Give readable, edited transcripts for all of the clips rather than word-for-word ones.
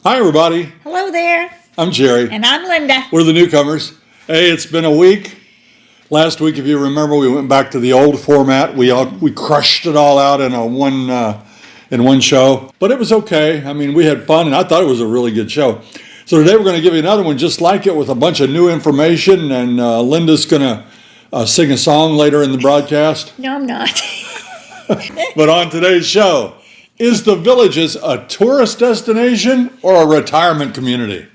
Hi, everybody. Hello there. I'm Jerry. And I'm Linda. We're the Newcomers. Hey, it's been a week. Last week, if you remember, we went back to the old format. We crushed it all out in one show, but it was okay. I mean, we had fun, and I thought it was a really good show. So today we're going to give you another one just like it with a bunch of new information, and Linda's going to sing a song later in the broadcast. No, I'm not. But on today's show, is the Villages a tourist destination or a retirement community?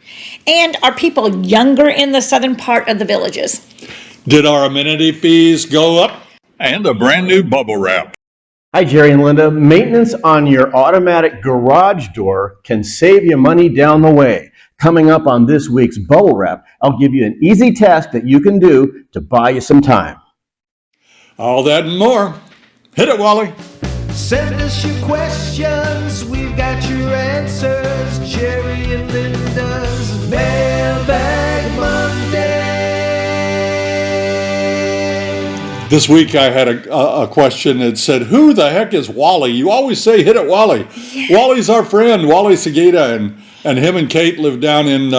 And are people younger in the southern part of the Villages? Did our amenity fees go up? And a brand new bubble wrap. Hi, Jerry and Linda. Maintenance on your automatic garage door can save you money down the way. Coming up on this week's Bubble Wrap, I'll give you an easy task that you can do to buy you some time. All that and more. Hit it, Wally. Send us your questions, we've got your answers. Jerry and Linda's Mailbag Monday. This week I had a question that said, who the heck is Wally? You always say, hit it, Wally. Yeah. Wally's our friend, Wally Sig, and him and Kate live down in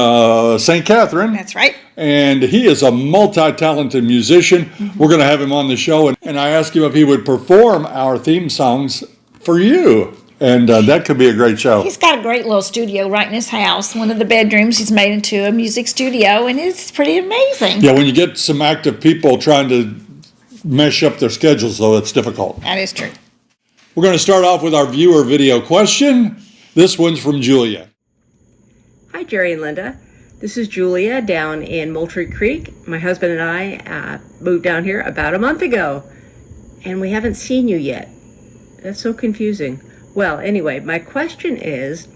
St. Catherine. That's right. And he is a multi-talented musician. Mm-hmm. We're going to have him on the show. And I asked him if he would perform our theme songs for you. And that could be a great show. He's got a great little studio right in his house. One of the bedrooms he's made into a music studio, and it's pretty amazing. Yeah, when you get some active people trying to mesh up their schedules, though, it's difficult. That is true. We're going to start off with our viewer video question. This one's from Julia. Hi, Jerry and Linda. This is Julia down in Moultrie Creek. My husband and I moved down here about a month ago, and we haven't seen you yet. That's so confusing. Well, anyway, my question is,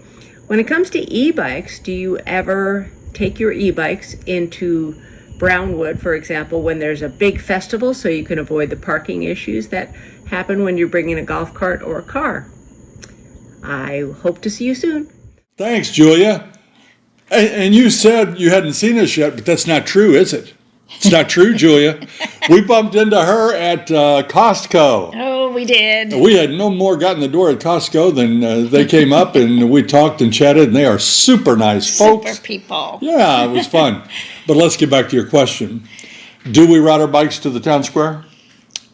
when it comes to e-bikes, do you ever take your e-bikes into Brownwood, for example, when there's a big festival so you can avoid the parking issues that happen when you're bringing a golf cart or a car? I hope to see you soon. Thanks, Julia. And you said you hadn't seen us yet, but that's not true, is it? It's not true, Julia. We bumped into her at Costco. Oh, we did. We had no more got in the door at Costco than they came up and we talked and chatted, and they are super nice folks. Super people. Yeah, it was fun. But let's get back to your question. Do we ride our bikes to the town square?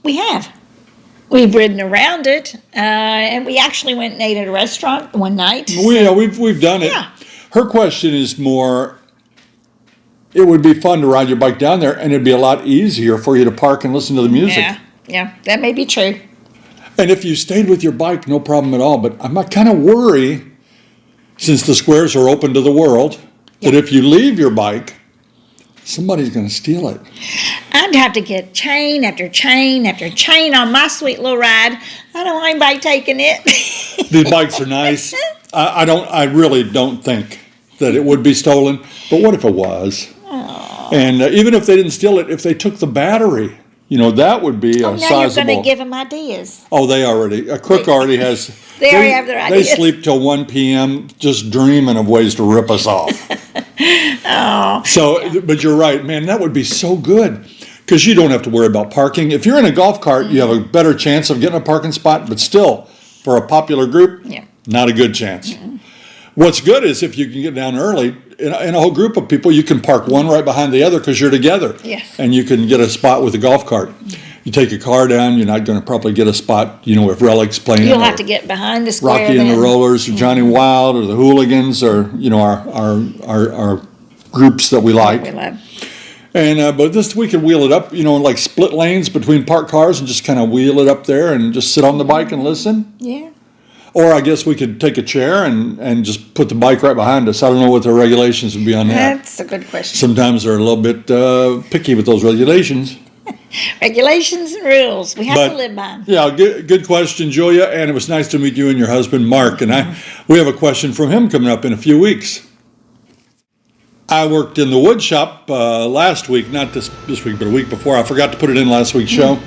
We have. We've ridden around it, and we actually went and ate at a restaurant one night. We've done it. Yeah. Her question is more, it would be fun to ride your bike down there, and it'd be a lot easier for you to park and listen to the music. Yeah, that may be true. And if you stayed with your bike, no problem at all. But I'm kind of worried, since the squares are open to the world, that if you leave your bike, somebody's going to steal it. I'd have to get chain after chain after chain on my sweet little ride. I don't want anybody taking it. These bikes are nice. I really don't think that it would be stolen. But what if it was? Aww. And even if they didn't steal it, if they took the battery, that would be a sizable. Now you're going to give them ideas. Oh, they already. Crook already has. They already have their ideas. They sleep till 1 p.m. just dreaming of ways to rip us off. Oh. So, but you're right, man. That would be so good because you don't have to worry about parking. If you're in a golf cart, you have a better chance of getting a parking spot. But still, for a popular group, not a good chance. Mm-hmm. What's good is if you can get down early, in a whole group of people, you can park one right behind the other because you're together. Yes. And you can get a spot with a golf cart. You take a car down, you're not going to probably get a spot, if Relic's playing. You'll have to get behind the square. Rocky and the Rollers, or Johnny Wild, or the Hooligans, or, our groups that we like. We love. And but this we can wheel it up, like split lanes between parked cars and just kind of wheel it up there and just sit on the bike and listen. Yeah. Or I guess we could take a chair and just put the bike right behind us. I don't know what the regulations would be on that. That's a good question. Sometimes they're a little bit picky with those regulations. Regulations and rules. We have to live by them. Yeah, good question, Julia. And it was nice to meet you and your husband, Mark. And we have a question from him coming up in a few weeks. I worked in the wood shop last week, not this week, but a week before. I forgot to put it in last week's show.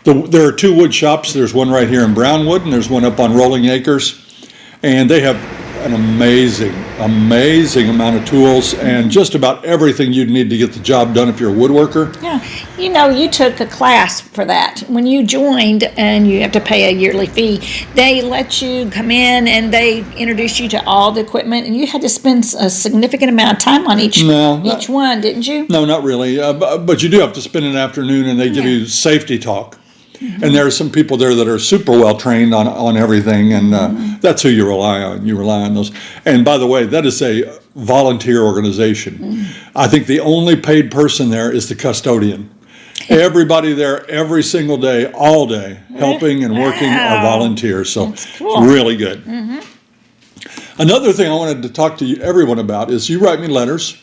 There are two wood shops. There's one right here in Brownwood, and there's one up on Rolling Acres. And they have an amazing amount of tools and just about everything you'd need to get the job done if you're a woodworker. Yeah, you know, you took a class for that. When you joined and you have to pay a yearly fee, they let you come in and they introduced you to all the equipment, and you had to spend a significant amount of time on each one, didn't you? No, not really. But you do have to spend an afternoon, and they give you safety talk. And there are some people there that are super well trained on everything, and that's who you rely on. You rely on those. And by the way, that is a volunteer organization. I think the only paid person there is the custodian. Everybody there every single day, all day, helping and working are volunteers. So it's really good. Another thing I wanted to talk to everyone about is you write me letters,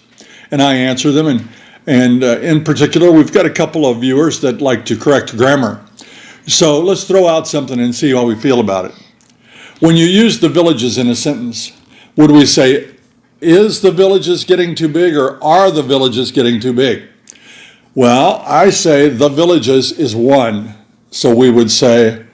and I answer them. And in particular, we've got a couple of viewers that like to correct grammar. So let's throw out something and see how we feel about it. When you use the villages in a sentence, would we say, is the villages getting too big, or are the villages getting too big? Well, I say the villages is one. So we would say,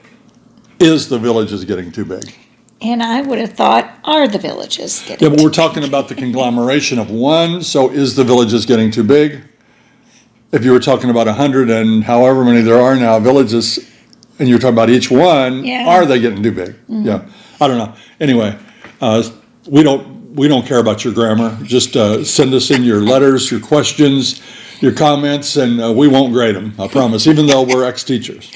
is the villages getting too big? And I would have thought, are the villages getting Yeah, but too we're talking about the conglomeration of one, so is the villages getting too big? If you were talking about 100 and however many there are now villages, and you're talking about each one, are they getting too big? Yeah, I don't know. Anyway, we don't care about your grammar. Just send us in your letters, your questions, your comments, and we won't grade them, I promise, even though we're ex-teachers.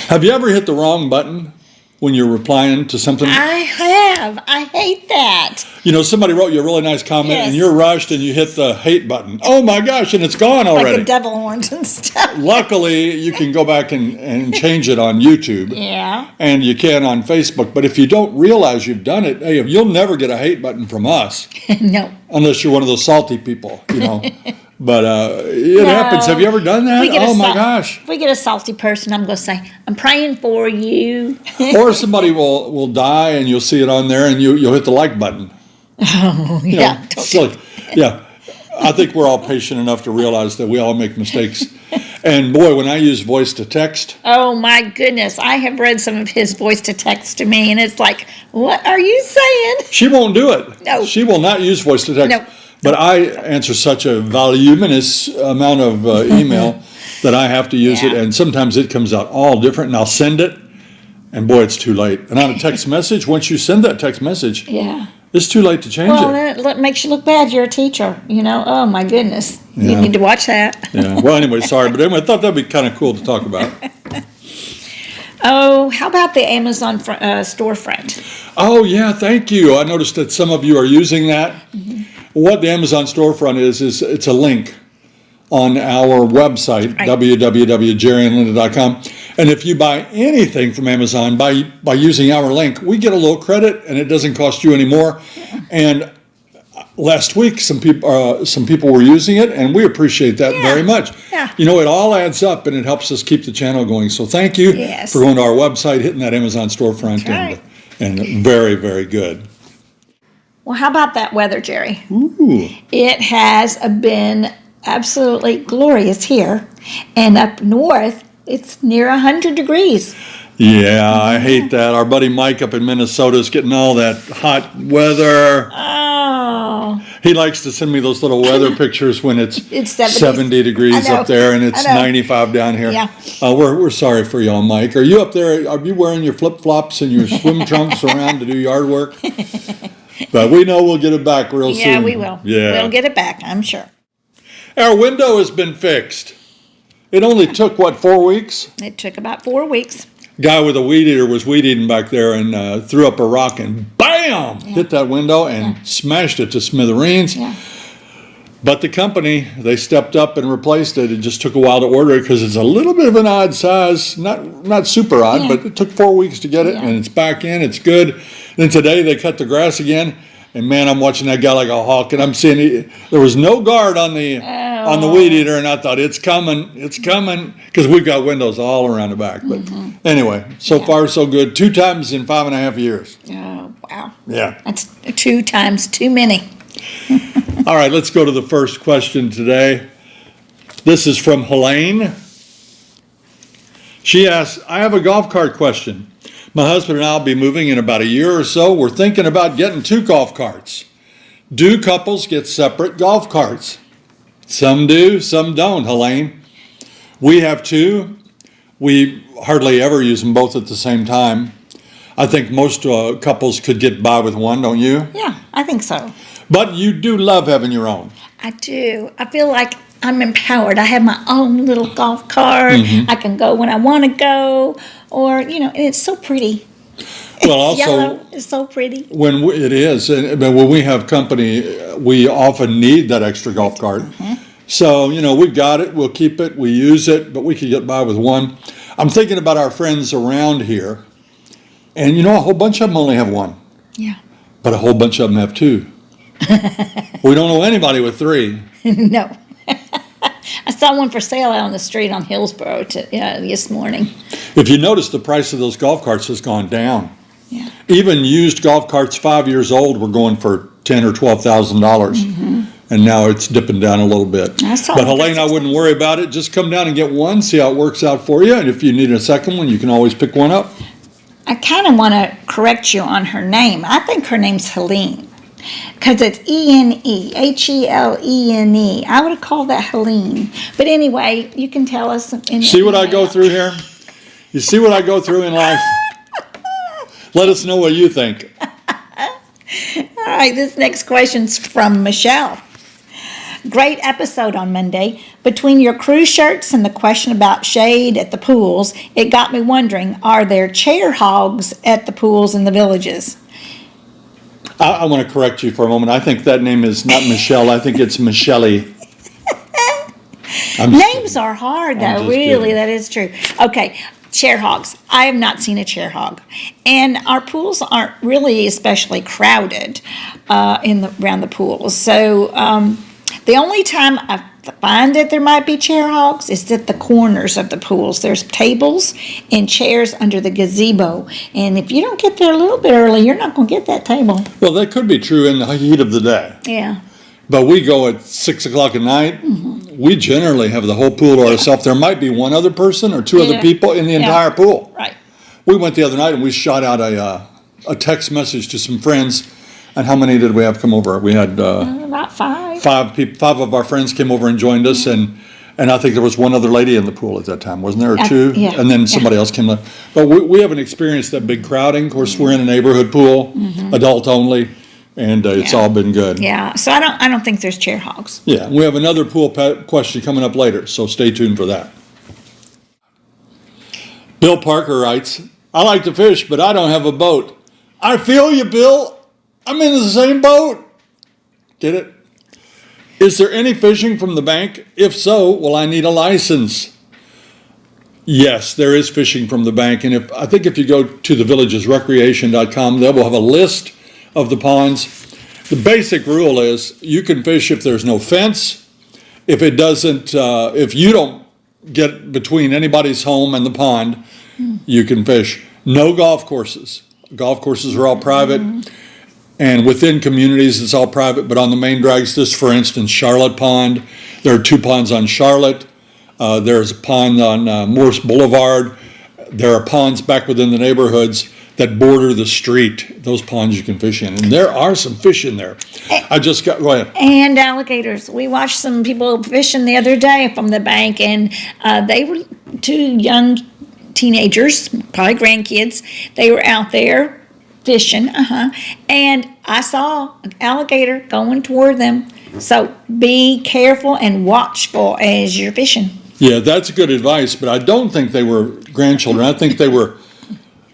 Have you ever hit the wrong button when you're replying to something? I have. I hate that. You know, somebody wrote you a really nice comment, and you're rushed, and you hit the hate button. Oh my gosh, and it's gone already. Like the devil horns and stuff. Luckily, you can go back and change it on YouTube. Yeah. And you can on Facebook. But if you don't realize you've done it, hey, you'll never get a hate button from us. No. Unless you're one of those salty people, you know. But it happens. Have you ever done that? Oh my gosh. If we get a salty person, I'm going to say, I'm praying for you. Or somebody will die, and you'll see it on there, and you'll hit the like button. Oh, You know, silly. Yeah. I think we're all patient enough to realize that we all make mistakes. And boy, when I use voice to text. Oh my goodness. I have read some of his voice to text to me, and it's like, what are you saying? She won't do it. No. She will not use voice to text. No. But I answer such a voluminous amount of email that I have to use it. And sometimes it comes out all different, and I'll send it. And boy, it's too late. And on a text message, once you send that text message, it's too late to change it. Well, it makes you look bad. You're a teacher, you know. Oh, my goodness. You need to watch that. Yeah. Well, anyway, sorry. But anyway, I thought that'd be kind of cool to talk about. Oh, how about the Amazon storefront? Oh, yeah, thank you. I noticed that some of you are using that. What the Amazon storefront is it's a link on our website, www.jerryandlinda.com. And if you buy anything from Amazon by using our link, we get a little credit, and it doesn't cost you any more. And last week, some people were using it, and we appreciate that very much. Yeah. You know, it all adds up, and it helps us keep the channel going. So thank you for going to our website, hitting that Amazon storefront, and very, very good. Well, how about that weather, Jerry? Ooh. It has been absolutely glorious here, and up north, it's near 100 degrees. Yeah, I hate that. Our buddy Mike up in Minnesota is getting all that hot weather. Oh. He likes to send me those little weather pictures when it's 70 degrees up up there and it's 95 down here. Yeah. We're sorry for y'all, Mike. Are you up there? Are you wearing your flip-flops and your swim trunks around to do yard work? But we know we'll get it back real soon. Yeah, we will. Yeah. We'll get it back, I'm sure. Our window has been fixed. It only took, 4 weeks? It took about 4 weeks. Guy with a weed eater was weed eating back there and threw up a rock and bam! Hit that window and smashed it to smithereens. Yeah. But the company, they stepped up and replaced it. It just took a while to order it because it's a little bit of an odd size. Not super odd, but it took 4 weeks to get it, and it's back in. It's good. Then today they cut the grass again. And man, I'm watching that guy like a hawk, and I'm seeing there was no guard on the weed eater, and I thought it's coming, because we've got windows all around the back. But anyway, so far so good. 2 times in 5.5 years. Oh, wow. Yeah. That's 2 times too many. All right, let's go to the first question today. This is from Helene. She asks, I have a golf cart question. My husband and I will be moving in about a year or so. We're thinking about getting 2 golf carts. Do couples get separate golf carts? Some do, some don't, Helene. We have 2. We hardly ever use them both at the same time. I think most couples could get by with one, don't you? Yeah, I think so. But you do love having your own. I do. I feel like I'm empowered. I have my own little golf cart. I can go when I want to go, or and it's so pretty. Well, also, Yellow is so pretty. it is, but when we have company, we often need that extra golf cart. So, we've got it, we'll keep it, we use it, but we could get by with one. I'm thinking about our friends around here, and a whole bunch of them only have one, Yeah. but a whole bunch of them have 2. We don't know anybody with 3. No. I saw one for sale out on the street on Hillsborough this morning. If you notice, the price of those golf carts has gone down. Yeah. Even used golf carts 5 years old were going for $10,000 or $12,000, and now it's dipping down a little bit. But Helene, I wouldn't worry about it. Just come down and get one, see how it works out for you, and if you need a second one, you can always pick one up. I kind of want to correct you on her name. I think her name's Helene, because it's E-N-E, H-E-L-E-N-E. I would have called that Helene. But anyway, you can tell us. See what I go through here? You see what I go through in life? Let us know what you think. All right, this next question's from Michelle. Great episode on Monday. Between your cruise shirts and the question about shade at the pools, it got me wondering, are there chair hogs at the pools in the villages? I want to correct you for a moment. I think that name is not Michelle. I think it's Michelle. Names are hard, though. Really, kidding. that is true. Okay, chair hogs. I have not seen a chair hog. And our pools aren't really especially crowded around the pools. So the only time I find that there might be chair hogs is at the corners of the pools. There's tables and chairs under the gazebo. And if you don't get there a little bit early, you're not going to get that table. Well, that could be true in the heat of the day. Yeah. But we go at 6 o'clock at night. We generally have the whole pool to ourselves. There might be one other person or 2 other people in the entire pool. Right. We went the other night and we shot out a text message to some friends. And how many did we have come over? We had About 5. 5 people. 5 of our friends came over and joined us, and I think there was one other lady in the pool at that time, wasn't there, or 2? Yeah. And then somebody else came. But we haven't experienced that big crowding. Of course, we're in a neighborhood pool, adult only, and it's all been good. Yeah. So I don't think there's chair hogs. Yeah, we have another pool question coming up later, so stay tuned for that. Bill Parker writes, I like to fish, but I don't have a boat. I feel you, Bill. I'm in the same boat. Get it? Is there any fishing from the bank? If so, will I need a license? Yes, there is fishing from the bank. And I think if you go to thevillagesrecreation.com, they will have a list of the ponds. The basic rule is you can fish if there's no fence. If you don't get between anybody's home and the pond, you can fish. No golf courses. Golf courses are all private. And within communities, it's all private, but on the main drags, this, for instance, Charlotte Pond. There are 2 ponds on Charlotte. There's a pond on Morse Boulevard. There are ponds back within the neighborhoods that border the street. Those ponds you can fish in. And there are some fish in there. Go ahead. And alligators. We watched some people fishing the other day from the bank, and they were 2 young teenagers, probably grandkids. They were out there fishing, and I saw an alligator going toward them. So be careful and watchful as you're fishing. Yeah, that's good advice, but I don't think they were grandchildren. I think they were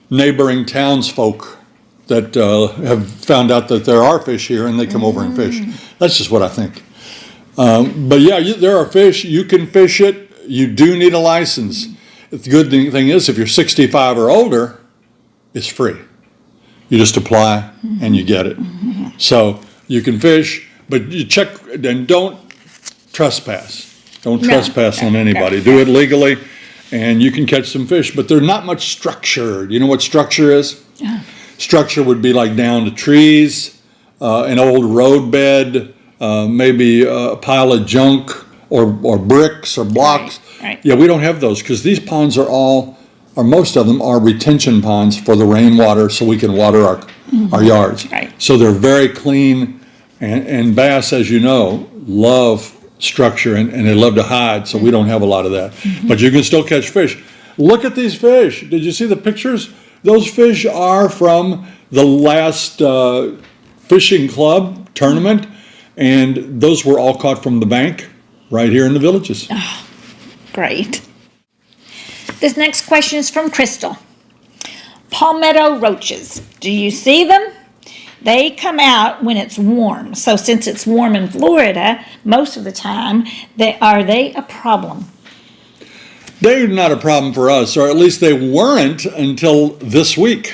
neighboring townsfolk that have found out that there are fish here and they come over and fish. That's just what I think. But yeah, there are fish. You can fish it. You do need a license. The good thing is if you're 65 or older, it's free. You just apply and you get it. So you can fish, but you check and don't trespass. Don't trespass on anybody. Do it legally and you can catch some fish, but there's not much structure. Do you know what structure is? Structure would be like down to trees, an old road bed, maybe a pile of junk or bricks or blocks. Right. Yeah, we don't have those because these ponds are all or most of them, are retention ponds for the rainwater so we can water our yards. Right. So they're very clean, and bass, as you know, love structure and they love to hide, so we don't have a lot of that. But you can still catch fish. Look at these fish. Did you see the pictures? Those fish are from the last fishing club tournament, and those were all caught from the bank right here in the villages. Great. This next question is from Crystal. Palmetto roaches. Do you see them? They come out when it's warm. So since it's warm in Florida, most of the time, are they a problem? They're not a problem for us, or at least they weren't until this week.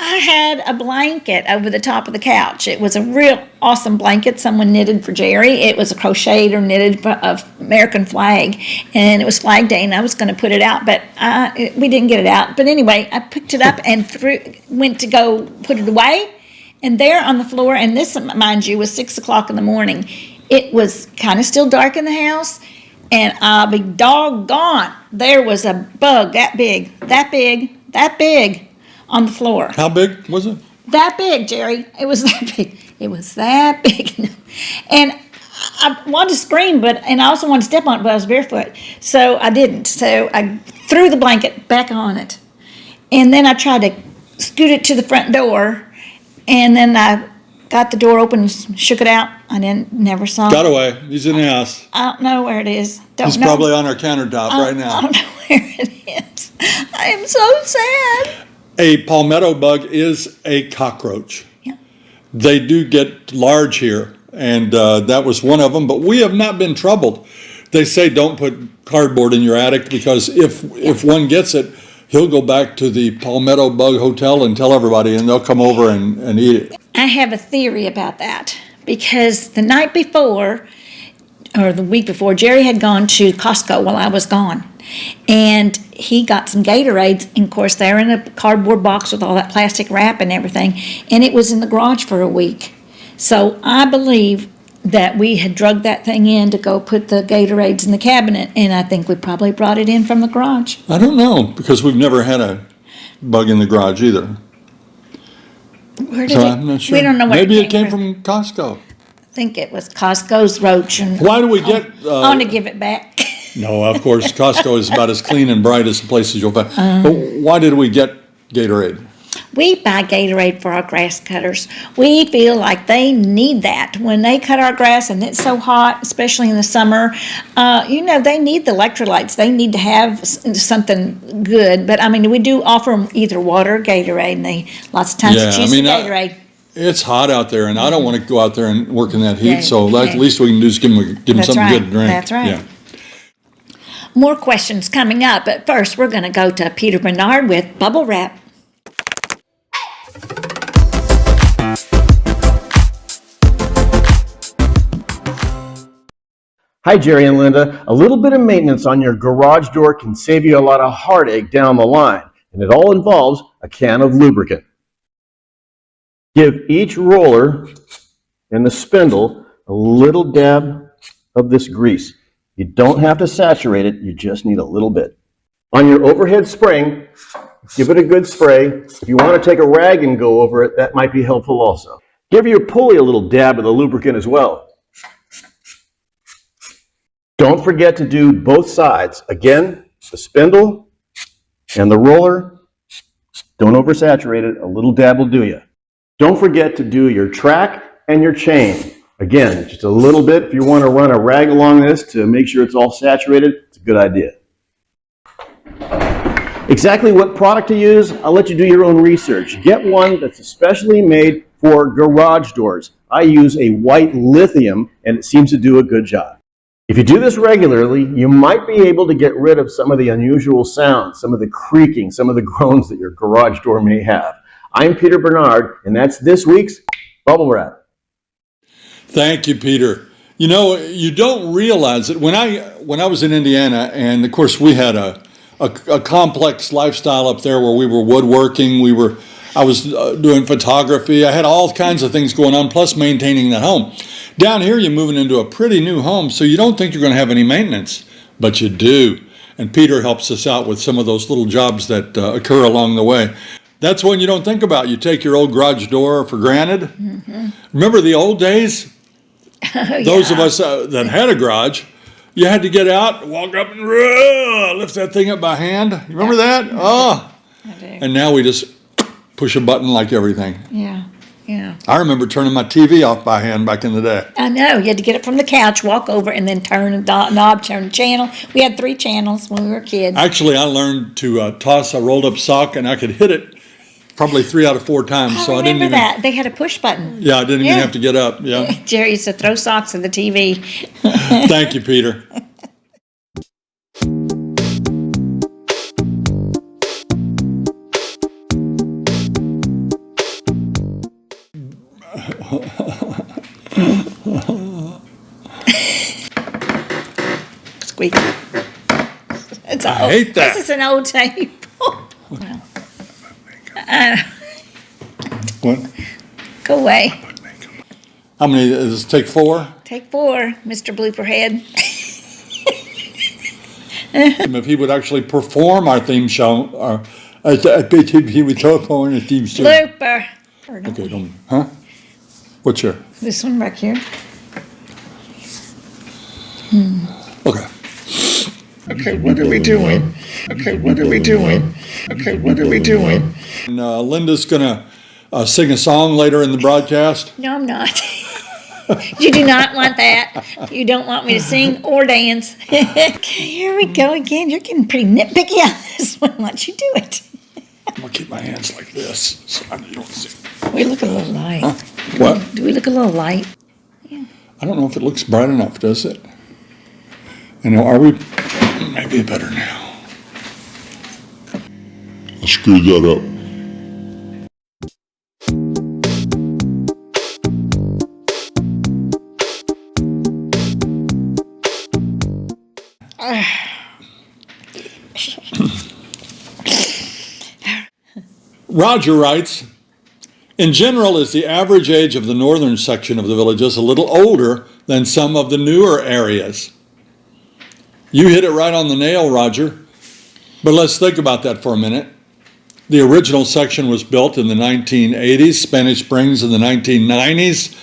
I had a blanket over the top of the couch. It was a real awesome blanket someone knitted for Jerry. It was a crocheted or knitted of American flag, and it was Flag Day, and I was going to put it out, but we didn't get it out. But anyway, I picked it up and went to go put it away, and there on the floor, and this, mind you, was 6 o'clock in the morning. It was kind of still dark in the house, and I'll be doggone, there was a bug that big on the floor. How big was it? That big, Jerry. It was that big. It was that big. And I wanted to scream, and I also wanted to step on it, but I was barefoot. So I didn't. So I threw the blanket back on it. And then I tried to scoot it to the front door. And then I got the door open and shook it out. I never saw Got it. away. He's in the house. I don't know where it is. He's probably on our countertop right now. I don't know where it is. I am so sad. A palmetto bug is a cockroach. Yeah. They do get large here, and that was one of them, but we have not been troubled. They say don't put cardboard in your attic because if one gets it, he'll go back to the Palmetto Bug Hotel and tell everybody, and they'll come over and eat it. I have a theory about that because the night before, or the week before, Jerry had gone to Costco while I was gone. And he got some Gatorades, and of course they're in a cardboard box with all that plastic wrap and everything, and it was in the garage for a week. So I believe that we had drugged that thing in to go put the Gatorades in the cabinet, and I think we probably brought it in from the garage. I don't know, because we've never had a bug in the garage either. Where did So I'm not sure. We don't know where Maybe it came from. Costco. I think it was Costco's roach. And Why do we get... I want to give it back. No, of course, Costco is about as clean and bright as the places you'll find. But why did we get Gatorade? We buy Gatorade for our grass cutters. We feel like they need that. When they cut our grass and it's so hot, especially in the summer, they need the electrolytes. They need to have something good. But, I mean, we do offer them either water or Gatorade, and they lots of times choose the Gatorade. It's hot out there, and I don't want to go out there and work in that heat, Yeah, so yeah. at least we can do is give them something good to drink. That's right. Yeah. More questions coming up, but first we're going to go to Peter Bernard with Bubble Wrap. Hi, Jerry and Linda. A little bit of maintenance on your garage door can save you a lot of heartache down the line, and it all involves a can of lubricant. Give each roller and the spindle a little dab of this grease. You don't have to saturate it, you just need a little bit. On your overhead spring, give it a good spray. If you want to take a rag and go over it, that might be helpful also. Give your pulley a little dab of the lubricant as well. Don't forget to do both sides. Again, the spindle and the roller. Don't oversaturate it, a little dab will do you. Don't forget to do your track and your chain. Again, just a little bit. If you want to run a rag along this to make sure it's all saturated, it's a good idea. Exactly what product to use, I'll let you do your own research. Get one that's especially made for garage doors. I use a white lithium, and it seems to do a good job. If you do this regularly, you might be able to get rid of some of the unusual sounds, some of the creaking, some of the groans that your garage door may have. I'm Peter Bernard, and that's this week's Bubble Wrap. Thank you, Peter. You know, you don't realize it. When I was in Indiana, and of course we had a complex lifestyle up there where we were woodworking, I was doing photography. I had all kinds of things going on, plus maintaining that home. Down here, you're moving into a pretty new home, so you don't think you're going to have any maintenance, but you do. And Peter helps us out with some of those little jobs that occur along the way. That's one you don't think about. You take your old garage door for granted. Remember the old days? Those of us that had a garage, you had to get out, walk up and lift that thing up by hand. You remember that? Oh. I do. And now we just push a button like everything. Yeah. I remember turning my TV off by hand back in the day. I know. You had to get it from the couch, walk over, and then turn the knob, turn the channel. We had 3 channels when we were kids. Actually, I learned to toss a rolled up sock, and I could hit it probably 3 out of 4 times. I So I didn't remember even. that. They had a push button. Yeah, I didn't even Yeah. have to get up. Yeah. Jerry used to throw socks at the TV. Thank you, Peter. Squeak. It's I hate that. This is an old tape. What? Go away. How many? Does it take 4? Take 4, Mr. Blooper Head. If he would actually perform our theme show, I bet he would perform a theme show. Blooper. Okay, don't. Huh? What's your? This one back here. Okay. Okay, what are we doing? Okay, what are we doing? Okay, what are we doing? And Linda's gonna sing a song later in the broadcast. No, I'm not. You do not want that. You don't want me to sing or dance. Okay, here we go again. You're getting pretty nitpicky on this one. Why don't you do it? I'm gonna keep my hands like this so I don't see. We look a little light. Huh? What? Do we look a little light? I don't know if it looks bright enough, does it? You know, are we? Maybe better now. I screwed that up. Roger writes, in general, is the average age of the northern section of the villages a little older than some of the newer areas? You hit it right on the nail, Roger. But let's think about that for a minute. The original section was built in the 1980s, Spanish Springs in the 1990s.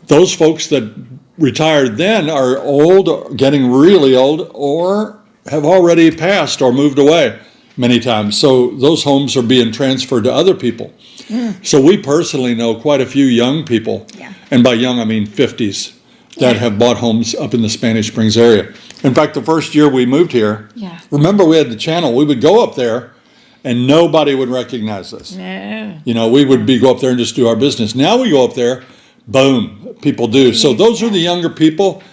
Those folks that retired then are old, getting really old, or have already passed or moved away many times. So those homes are being transferred to other people. So we personally know quite a few young people, and by young I mean 50s, that have bought homes up in the Spanish Springs area. In fact, the first year we moved here, remember we had the channel, we would go up there and nobody would recognize us. No. You know, we would go up there and just do our business. Now we go up there, boom, people do. So those are the younger people,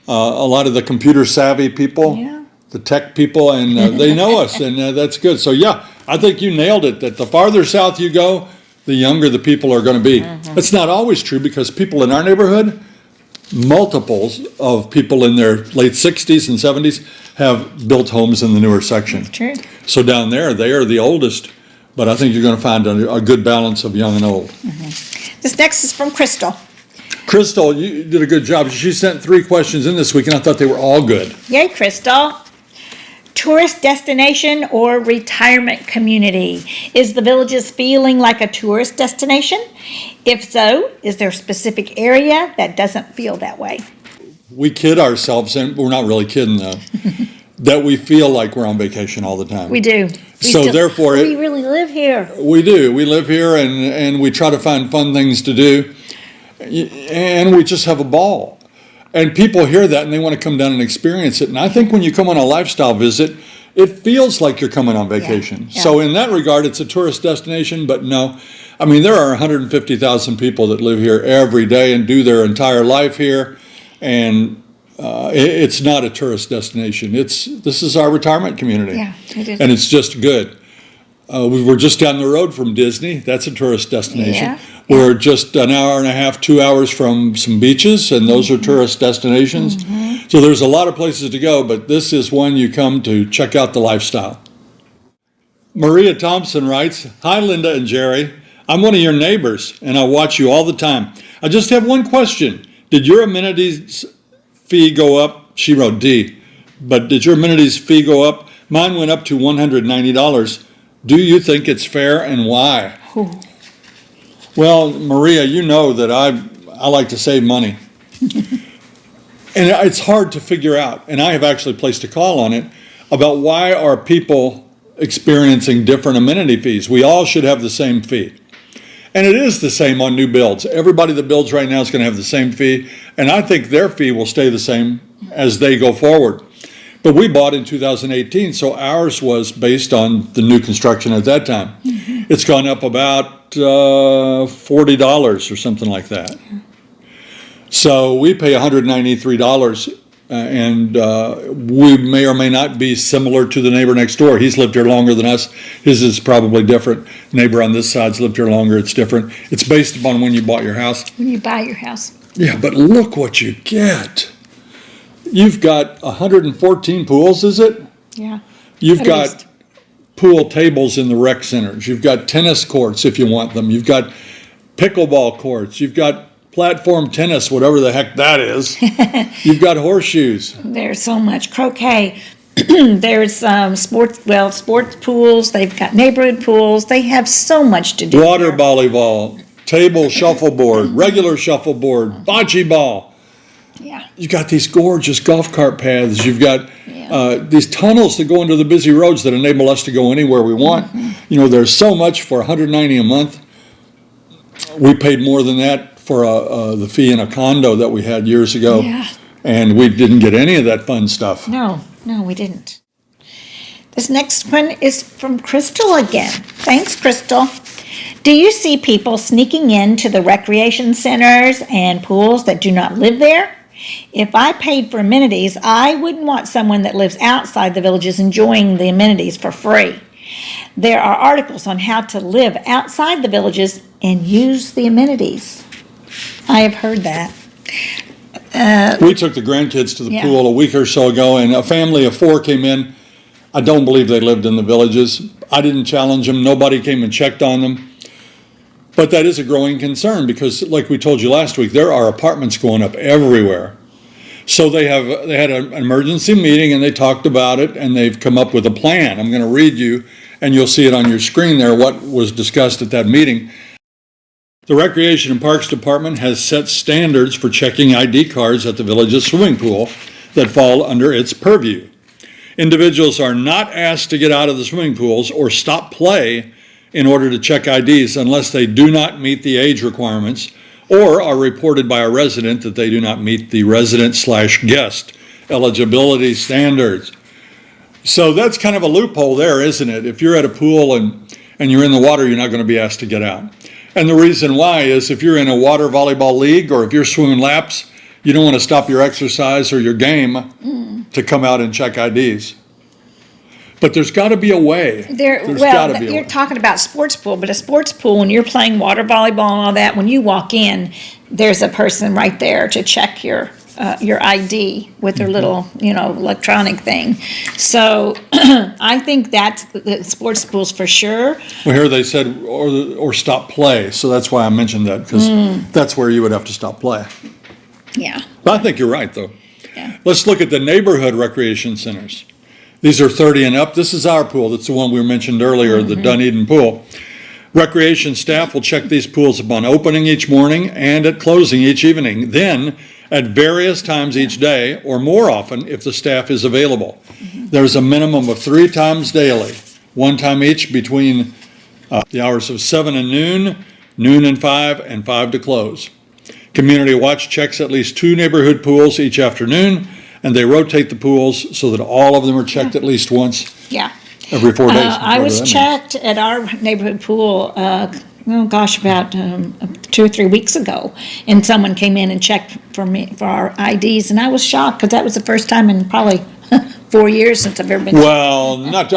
a lot of the computer savvy people, the tech people, and they know us, and that's good. So yeah, I think you nailed it, that the farther south you go, the younger the people are going to be. That's not always true, because people in our neighborhood, multiples of people in their late 60s and 70s have built homes in the newer section. True. So down there, they are the oldest, but I think you're going to find a good balance of young and old. This next is from Crystal. Crystal, you did a good job. She sent 3 questions in this week, and I thought they were all good. Yay, Crystal. Tourist destination or retirement community? Is the Villages feeling like a tourist destination? If so, is there a specific area that doesn't feel that way? We kid ourselves, and we're not really kidding though, that we feel like we're on vacation all the time. We do. Therefore, we really live here. We do. We live here, and we try to find fun things to do, and we just have a ball. And people hear that and they want to come down and experience it. And I think when you come on a lifestyle visit, it feels like you're coming on vacation. Yeah. So in that regard, it's a tourist destination, but no. I mean, there are 150,000 people that live here every day and do their entire life here. And it's not a tourist destination. This is our retirement community. Yeah, it is. And it's just good. We were just down the road from Disney. That's a tourist destination. Yeah. We're just an hour and a half, 2 hours from some beaches, and those are tourist destinations. So there's a lot of places to go, but this is one you come to check out the lifestyle. Maria Thompson writes, hi, Linda and Jerry. I'm one of your neighbors, and I watch you all the time. I just have one question. Did your amenities fee go up? She wrote D. But did your amenities fee go up? Mine went up to $190. Do you think it's fair and why? Ooh. Well, Maria, you know that I like to save money. And it's hard to figure out, and I have actually placed a call on it, about why are people experiencing different amenity fees. We all should have the same fee. And it is the same on new builds. Everybody that builds right now is going to have the same fee, and I think their fee will stay the same as they go forward. But we bought in 2018, so ours was based on the new construction at that time. It's gone up about $40 or something like that. So we pay $193, and we may or may not be similar to the neighbor next door. He's lived here longer than us. His is probably different. Neighbor on this side's lived here longer. It's different. It's based upon when you bought your house. When you buy your house. Yeah, but look what you get. You've got 114 pools, is it? Yeah. You've At got least. pool tables in the rec centers. You've got tennis courts if you want them. You've got pickleball courts. You've got platform tennis, whatever the heck that is. You've got horseshoes. There's so much croquet. There's sports pools. They've got neighborhood pools. They have so much to do. Water here. volleyball, table shuffleboard, regular shuffleboard, bocce ball. Yeah. You've got these gorgeous golf cart paths. You've got these tunnels that go into the busy roads that enable us to go anywhere we want. You know, there's so much for $190 a month. We paid more than that for the fee in a condo that we had years ago. Yeah. And we didn't get any of that fun stuff. No, we didn't. This next one is from Crystal again. Thanks, Crystal. Do you see people sneaking into the recreation centers and pools that do not live there? If I paid for amenities, I wouldn't want someone that lives outside the villages enjoying the amenities for free. There are articles on how to live outside the villages and use the amenities. I have heard that. We took the grandkids to the Yeah. pool a week or so ago, and a family of 4 came in. I don't believe they lived in the villages. I didn't challenge them. Nobody came and checked on them. But that is a growing concern because, like we told you last week, there are apartments going up everywhere. So they had an emergency meeting and they talked about it and they've come up with a plan. I'm going to read you, and you'll see it on your screen there, what was discussed at that meeting. The Recreation and Parks Department has set standards for checking ID cards at the village's swimming pool that fall under its purview. Individuals are not asked to get out of the swimming pools or stop play in order to check IDs unless they do not meet the age requirements or are reported by a resident that they do not meet the resident/guest eligibility standards. So that's kind of a loophole there, isn't it? If you're at a pool and you're in the water, you're not going to be asked to get out. And the reason why is if you're in a water volleyball league or if you're swimming laps, you don't want to stop your exercise or your game to come out and check IDs. But there's got to be a way. You're talking about sports pool, but a sports pool, when you're playing water volleyball and all that, when you walk in, there's a person right there to check your ID with their little, electronic thing. So I think that's the sports pools for sure. Well, here they said, or stop play. So that's why I mentioned that, because that's where you would have to stop play. Yeah. But I think you're right, though. Yeah. Let's look at the neighborhood recreation centers. These are 30 and up. This is our pool. That's the one we mentioned earlier, the Dunedin pool. Recreation staff will check these pools upon opening each morning and at closing each evening. Then, at various times each day, or more often if the staff is available. There's a minimum of 3 times daily, 1 time each between the hours of 7 and noon, noon and 5, and 5 to close. Community Watch checks at least 2 neighborhood pools each afternoon, and they rotate the pools so that all of them are checked at least once Yeah. every 4 days. I was checked at our neighborhood pool, about 2 or 3 weeks ago, and someone came in and checked for our IDs, and I was shocked because that was the first time in probably 4 years since I've ever been. Well, not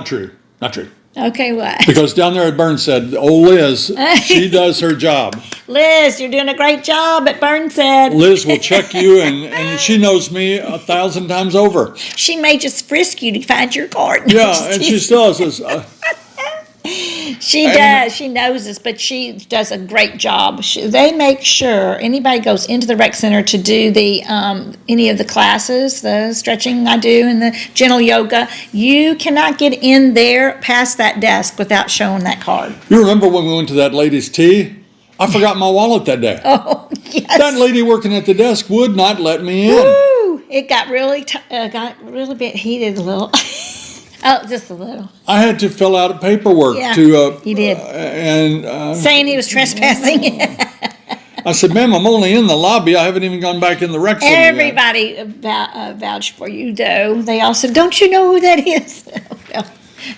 true. Not true. Okay, what? Because down there at Burnshead, old Liz, she does her job. Liz, you're doing a great job at Burnshead. Liz will check you, and she knows me 1,000 times over. She may just frisk you to find your card. Yeah, and she still says, She does. She knows us, but she does a great job. They make sure anybody goes into the rec center to do the any of the classes, the stretching I do and the gentle yoga. You cannot get in there past that desk without showing that card. You remember when we went to that lady's tea? I forgot my wallet that day. Oh, yes. That lady working at the desk would not let me in. Woo! It got really bit heated a little. Oh, just a little. I had to fill out paperwork Yeah, to. he did. Saying he was trespassing. I said, "Ma'am, I'm only in the lobby. I haven't even gone back in the rec center yet." Everybody vouched for you, though. They all said, "Don't you know who that is?" Well,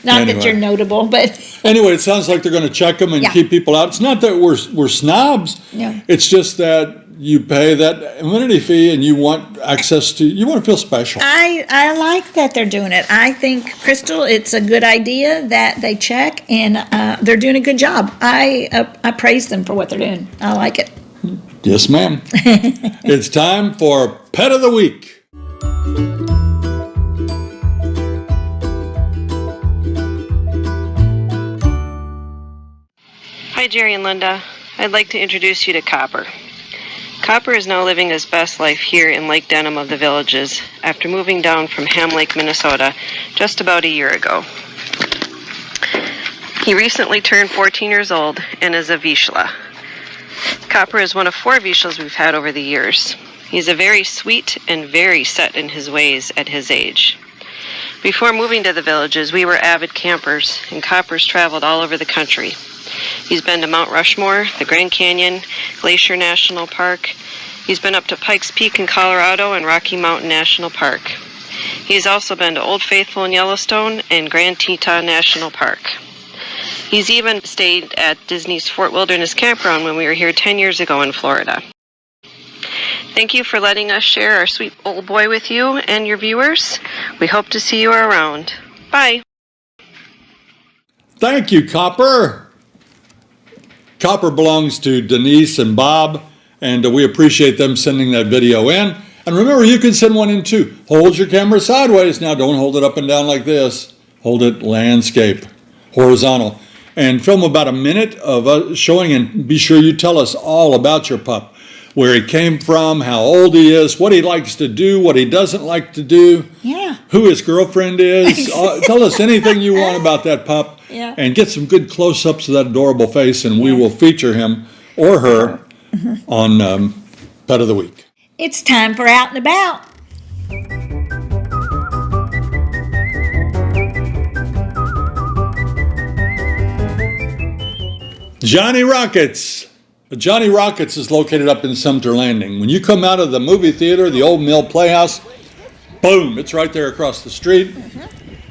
not Anyway. that you're notable, but Anyway, it sounds like they're going to check them and Yeah. keep people out. It's not that we're snobs. No. It's just that you pay that amenity fee and you want access to. You want to feel special. I like that they're doing it. I think, Crystal, it's a good idea that they check, and they're doing a good job. I praise them for what they're doing. I like it. Yes, ma'am. It's time for Pet of the Week. Hi, Jerry and Linda. I'd like to introduce you to Copper. Copper is now living his best life here in Lake Denham of the Villages after moving down from Ham Lake, Minnesota just about a year ago. He recently turned 14 years old and is a Vizsla. Copper is one of 4 Vizslas we've had over the years. He's a very sweet and very set in his ways at his age. Before moving to the Villages, we were avid campers, and Copper's traveled all over the country. He's been to Mount Rushmore, the Grand Canyon, Glacier National Park. He's been up to Pikes Peak in Colorado and Rocky Mountain National Park. He's also been to Old Faithful in Yellowstone and Grand Teton National Park. He's even stayed at Disney's Fort Wilderness Campground when we were here 10 years ago in Florida. Thank you for letting us share our sweet old boy with you and your viewers. We hope to see you around. Bye. Thank you, Copper. Copper belongs to Denise and Bob, and we appreciate them sending that video in. And remember, you can send one in too. Hold your camera sideways. Now, don't hold it up and down like this. Hold it landscape, horizontal. And film about a minute of us showing, and be sure you tell us all about your pup. Where he came from, how old he is, what he likes to do, what he doesn't like to do, Yeah. who his girlfriend is. Tell us anything you want about that pup. Yeah. And get some good close-ups of that adorable face, and we will feature him or her on Pet of the Week. It's time for Out and About. Johnny Rockets. Johnny Rockets is located up in Sumter Landing. When you come out of the movie theater, the Old Mill Playhouse, boom, it's right there across the street.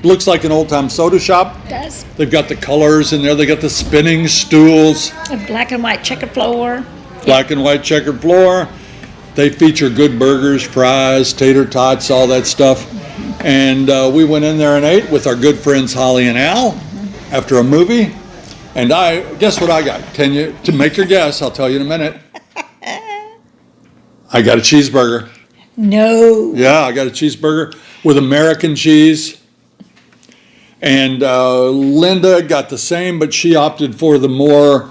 Looks like an old-time soda shop. It does. They've got the colors in there. They got the spinning stools, A black and white checker floor. black and white checkered floor. They feature good burgers, fries, tater tots, all that stuff. And we went in there and ate with our good friends Holly and Al after a movie. And guess what I got? Can you, to make your guess, I'll tell you in a minute. I got a cheeseburger. No. Yeah, I got a cheeseburger with American cheese. And Linda got the same, but she opted for the more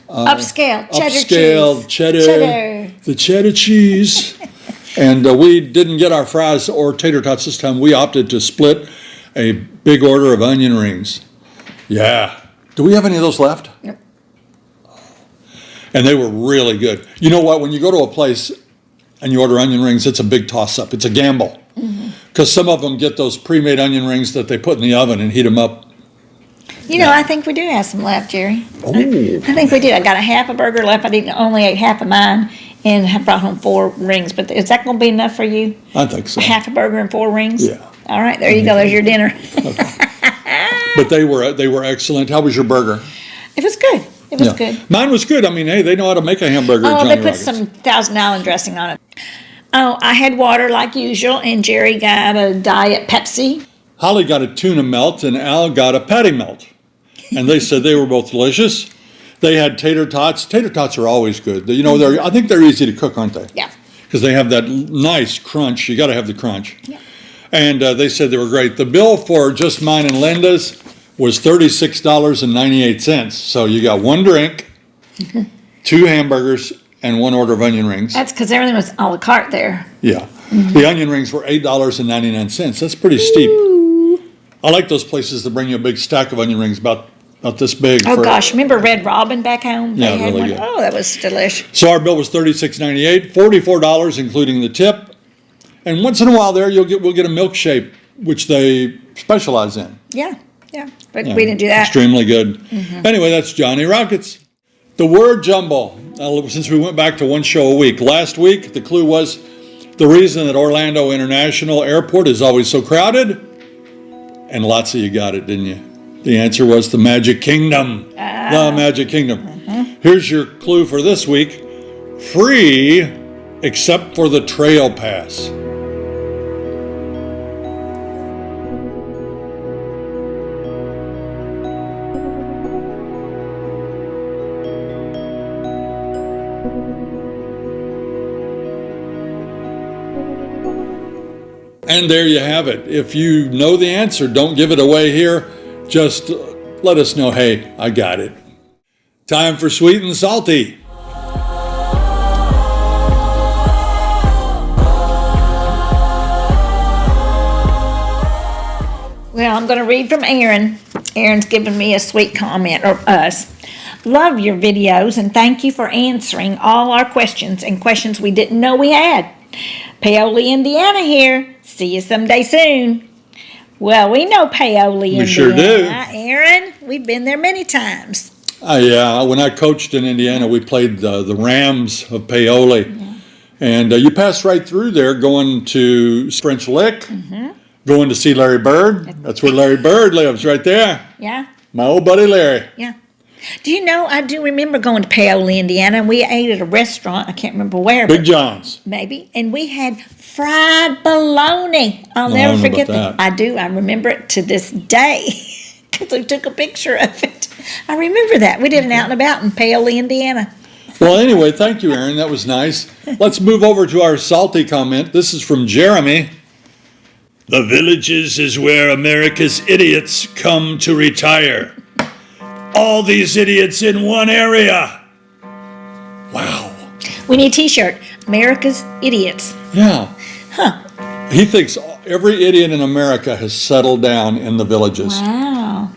Upscale. Cheddar upscale cheese. cheddar, the cheddar cheese. And we didn't get our fries or tater tots this time. We opted to split a big order of onion rings. Yeah. Do we have any of those left? Nope. And they were really good. You know what? When you go to a place and you order onion rings, it's a big toss-up. It's a gamble. Because some of them get those pre-made onion rings that they put in the oven and heat them up. You know, I think we do have some left, Jerry. Oh. I think we do. I got a half a burger left. I only ate half of mine and have brought home 4 rings. But is that going to be enough for you? I think so. Half a burger and 4 rings? Yeah. All right, there you go. There's your dinner. But they were excellent. How was your burger? It was good. It was Yeah. good. Mine was good. I mean, hey, they know how to make a hamburger at Oh, Johnny they put Rockets. some Thousand Island dressing on it. Oh, I had water like usual, and Jerry got a Diet Pepsi. Holly got a tuna melt and Al got a patty melt. And they said they were both delicious. They had tater tots. Tater tots are always good. You know, I think they're easy to cook, aren't they? Yeah. Because they have that nice crunch. You got to have the crunch. Yeah. And they said they were great. The bill for just mine and Linda's was $36.98. So you got one drink, 2 hamburgers, and 1 order of onion rings. That's because everything was a la carte there. Yeah. The onion rings were $8.99. That's pretty steep. I like those places that bring you a big stack of onion rings about this big. Oh gosh, remember Red Robin back home? Yeah, They had really one. good. Oh, that was delish. So our bill was $36.98, $44 including the tip. And once in a while there, we'll get a milkshake, which they specialize in. Yeah, but we didn't do that. Extremely good. Anyway, that's Johnny Rockets. The word jumble. Since we went back to one show a week. Last week, the clue was the reason that Orlando International Airport is always so crowded. And lots of you got it, didn't you? The answer was the Magic Kingdom. The Magic Kingdom. Here's your clue for this week. Free, except for the trail pass. And there you have it. If you know the answer, don't give it away here. Just let us know, hey, I got it. Time for Sweet and Salty. Well, I'm going to read from Aaron. Aaron's given me a sweet comment, or us. Love your videos, and thank you for answering all our questions and questions we didn't know we had. Paoli, Indiana here. See you someday soon. Well, we know Paoli, Indiana. We sure do. Aaron, we've been there many times. Yeah, when I coached in Indiana, we played the Rams of Paoli. And you pass right through there going to French Lick, going to see Larry Bird. That's where Larry Bird lives, right there. Yeah? My old buddy Larry. Yeah. Do you know, I do remember going to Paoli, Indiana, and we ate at a restaurant. I can't remember where. Big John's. Maybe. And we had fried bologna. I'll never I don't know forget about that. I do. I remember it to this day because I took a picture of it. I remember that. We did an out and about in Paoli, Indiana. Well, anyway, thank you, Aaron. That was nice. Let's move over to our salty comment. This is from Jeremy. The Villages is where America's idiots come to retire. All these idiots in one area. Wow. We need a t-shirt. America's Idiots. Yeah. He thinks every idiot in America has settled down in the villages. Wow.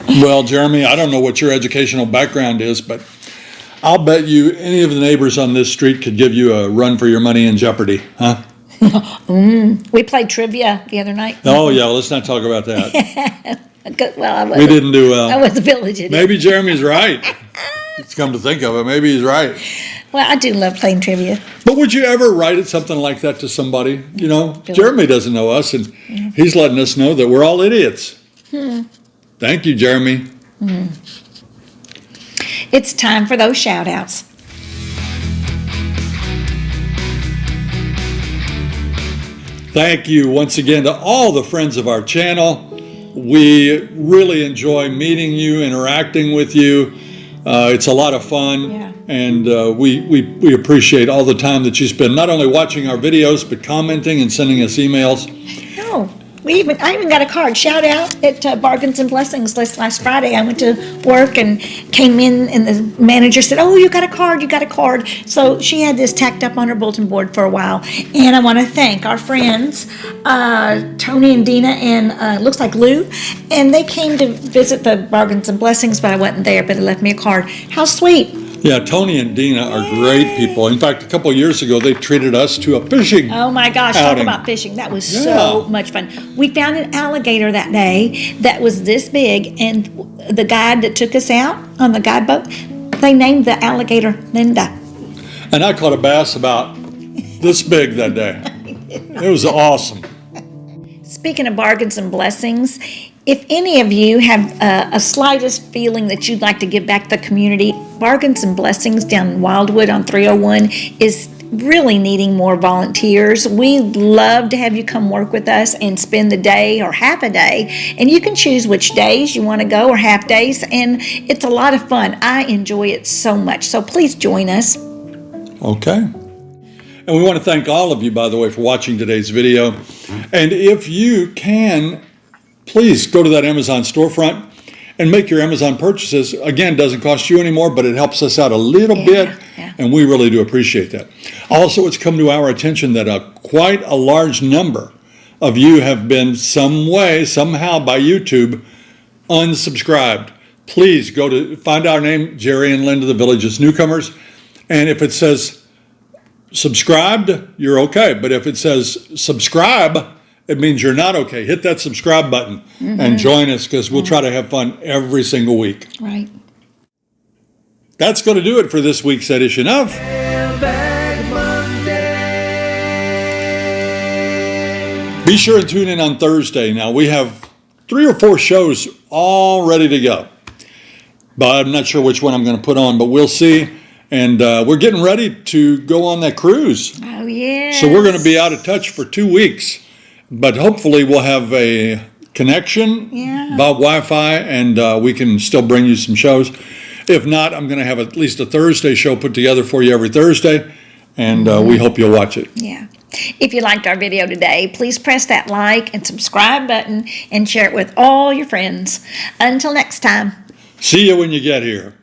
Well, Jeremy, I don't know what your educational background is, but I'll bet you any of the neighbors on this street could give you a run for your money in Jeopardy, huh? We played trivia the other night. Oh, yeah, well, let's not talk about that. Well, I We wasn't. didn't do well. I was a village idiot. Maybe Jeremy's right. It's come to think of it, maybe he's right. Well, I do love playing trivia. But would you ever write something like that to somebody? You know, Jeremy doesn't know us, and he's letting us know that we're all idiots. Thank you, Jeremy. It's time for those shout-outs. Thank you once again to all the friends of our channel. We really enjoy meeting you, interacting with you. It's a lot of fun, Yeah. and we appreciate all the time that you spend not only watching our videos, but commenting and sending us emails. No, I even got a card. Shout out at Bargains and Blessings last Friday. I went to work and came in, and the manager said, "Oh, you got a card, you got a card." So she had this tacked up on her bulletin board for a while. And I want to thank our friends, Tony and Dina, and looks like Lou. And they came to visit the Bargains and Blessings, but I wasn't there, but they left me a card. How sweet. Yeah, Tony and Dina are great people. In fact, a couple of years ago, they treated us to a fishing Oh my gosh, outing. talk about fishing. That was so much fun. We found an alligator that day that was this big, and the guide that took us out on the guide boat, they named the alligator Linda. And I caught a bass about this big that day. It was awesome. Speaking of Bargains and Blessings, if any of you have a slightest feeling that you'd like to give back to the community, Bargains and Blessings down in Wildwood on 301 is really needing more volunteers. We'd love to have you come work with us and spend the day or half a day. And you can choose which days you want to go or half days. And it's a lot of fun. I enjoy it so much. So please join us. Okay. And we want to thank all of you, by the way, for watching today's video. And if you can please go to that Amazon storefront and make your Amazon purchases. Again, doesn't cost you anymore, but it helps us out a little bit, and we really do appreciate that. Also, it's come to our attention that quite a large number of you have been some way, somehow by YouTube, unsubscribed. Please go to find our name, Jerry and Linda, the Village's Newcomers, and if it says subscribed, you're okay. But if it says subscribe, it means you're not okay. Hit that subscribe button and join us, because we'll try to have fun every single week. Right. That's going to do it for this week's edition of Mailbag Monday. Be sure and tune in on Thursday. Now, we have 3 or 4 shows all ready to go, but I'm not sure which one I'm going to put on, but we'll see. And we're getting ready to go on that cruise. Oh, yeah. So we're going to be out of touch for 2 weeks, but hopefully we'll have a connection by Wi-Fi, and we can still bring you some shows. If not, I'm going to have at least a Thursday show put together for you every Thursday, and we hope you'll watch it. Yeah. If you liked our video today, please press that like and subscribe button and share it with all your friends. Until next time. See you when you get here.